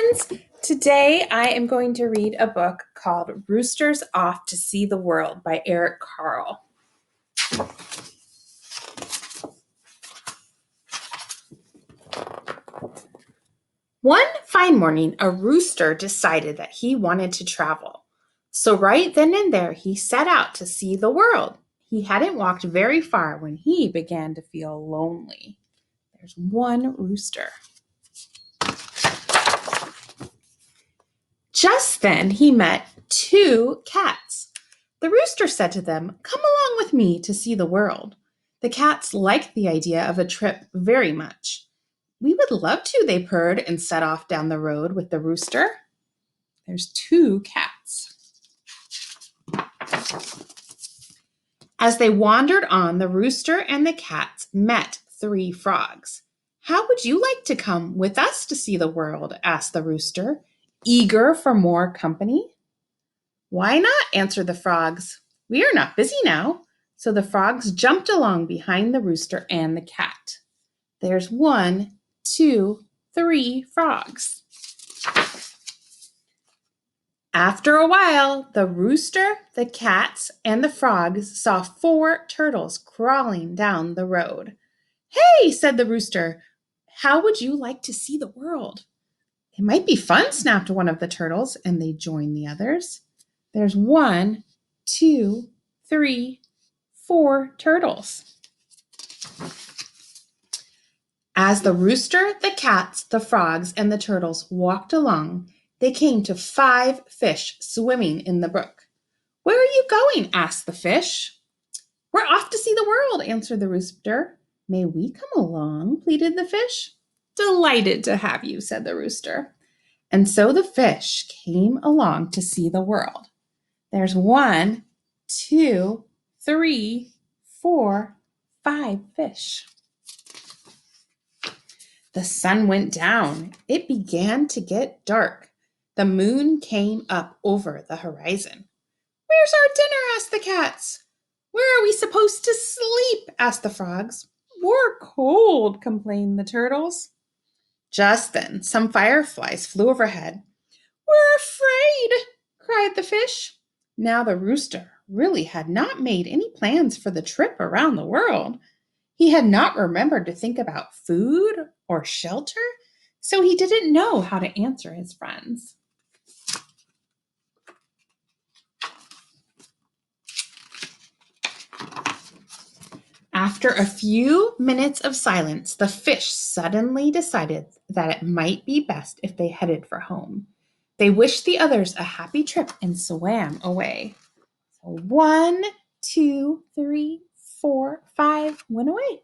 friends! Today I am going to read a book called Roosters Off to See the World by Eric Carle. One fine morning, a rooster decided that he wanted to travel. So right then and there, he set out to see the world. He hadn't walked very far when he began to feel lonely. There's one rooster. Just then he met two cats. The rooster said to them, "Come along with me to see the world." The cats liked the idea of a trip very much. "We would love to," they purred and set off down the road with the rooster. There's two cats. As they wandered on, the rooster and the cats met three frogs. "How would you like to come with us to see the world?" asked the rooster, eager for more company. "Why not?" answered the frogs. "We are not busy now." So the frogs jumped along behind the rooster and the cat. There's 1, 2, 3 frogs. After a while, the rooster, the cats, and the frogs saw 4 turtles crawling down the road. "Hey," said the rooster, "how would you like to see the world?" "It might be fun," snapped one of the turtles, and they joined the others. There's 1, 2, 3, 4 turtles. As the rooster, the cats, the frogs, and the turtles walked along, they came to 5 fish swimming in the brook. "Where are you going?" asked the fish. "We're off to see the world," answered the rooster. "May we come along?" pleaded the fish. "Delighted to have you," said the rooster. And so the fish came along to see the world. There's 1, 2, 3, 4, 5 fish. The sun went down. It began to get dark. The moon came up over the horizon. "Where's our dinner?" asked the cats. "Where are we supposed to sleep?" asked the frogs. "We're cold," complained the turtles. Just then, some fireflies flew overhead. "We're afraid," cried the fish. Now the rooster really had not made any plans for the trip around the world. He had not remembered to think about food or shelter, so he didn't know how to answer his friends. After a few minutes of silence, the fish suddenly decided that it might be best if they headed for home. They wished the others a happy trip and swam away. So 1, 2, 3, 4, 5 went away.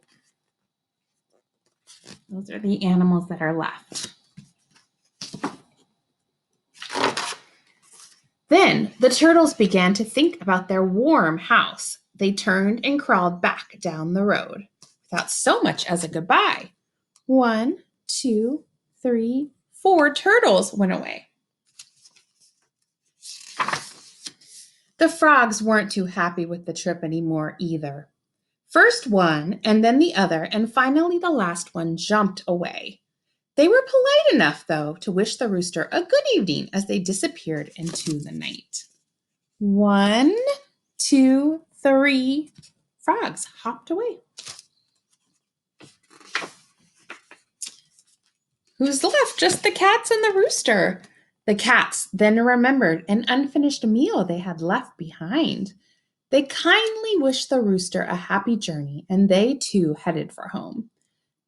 Those are the animals that are left. Then the turtles began to think about their warm house. They turned and crawled back down the road without so much as a goodbye. 1, 2, 3, 4 turtles went away. The frogs weren't too happy with the trip anymore either. First one, and then the other, and finally the last one jumped away. They were polite enough, though, to wish the rooster a good evening as they disappeared into the night. 1, 2, 3 frogs hopped away. Who's left? Just the cats and the rooster. The cats then remembered an unfinished meal they had left behind. They kindly wished the rooster a happy journey, and they too headed for home.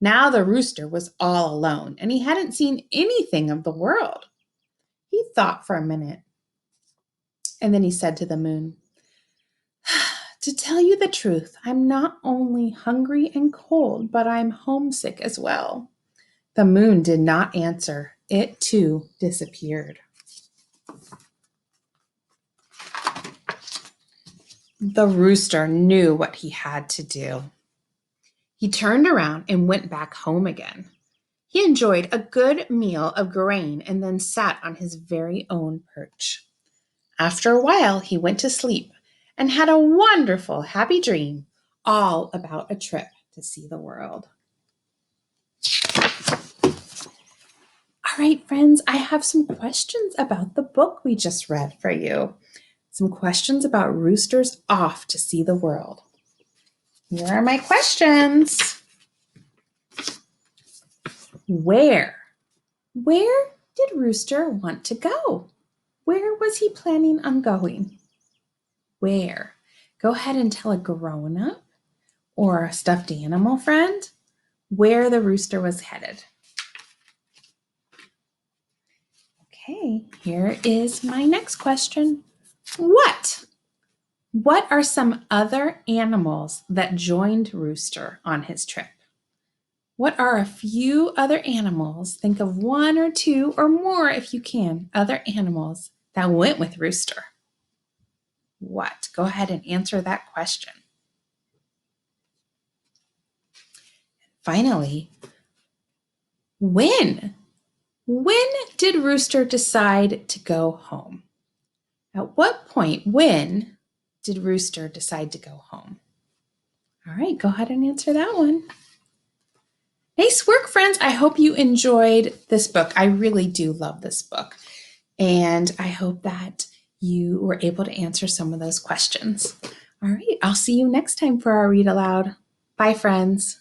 Now the rooster was all alone, and he hadn't seen anything of the world. He thought for a minute, and then he said to the moon, "To tell you the truth, I'm not only hungry and cold, but I'm homesick as well." The moon did not answer. It too disappeared. The rooster knew what he had to do. He turned around and went back home again. He enjoyed a good meal of grain and then sat on his very own perch. After a while, he went to sleep and had a wonderful, happy dream all about a trip to see the world. Are All right, friends, I have some questions about the book we just read for you. Some questions about roosters off to see the world. Here are my questions. Where did Rooster want to go? Where was he planning on going? Where? Go ahead and tell a grown-up or a stuffed animal friend where the rooster was headed. Okay, here is my next question. What are some other animals that joined Rooster on his trip? What are a few other animals? Think of one or two or more, if you can, other animals that went with Rooster. What? Go ahead and answer that question. Finally, when? When did Rooster decide to go home? At what point, when did Rooster decide to go home? All right, go ahead and answer that one. Nice work, friends. I hope you enjoyed this book. I really do love this book. And I hope that you were able to answer some of those questions. All right, I'll see you next time for our read aloud. Bye, friends.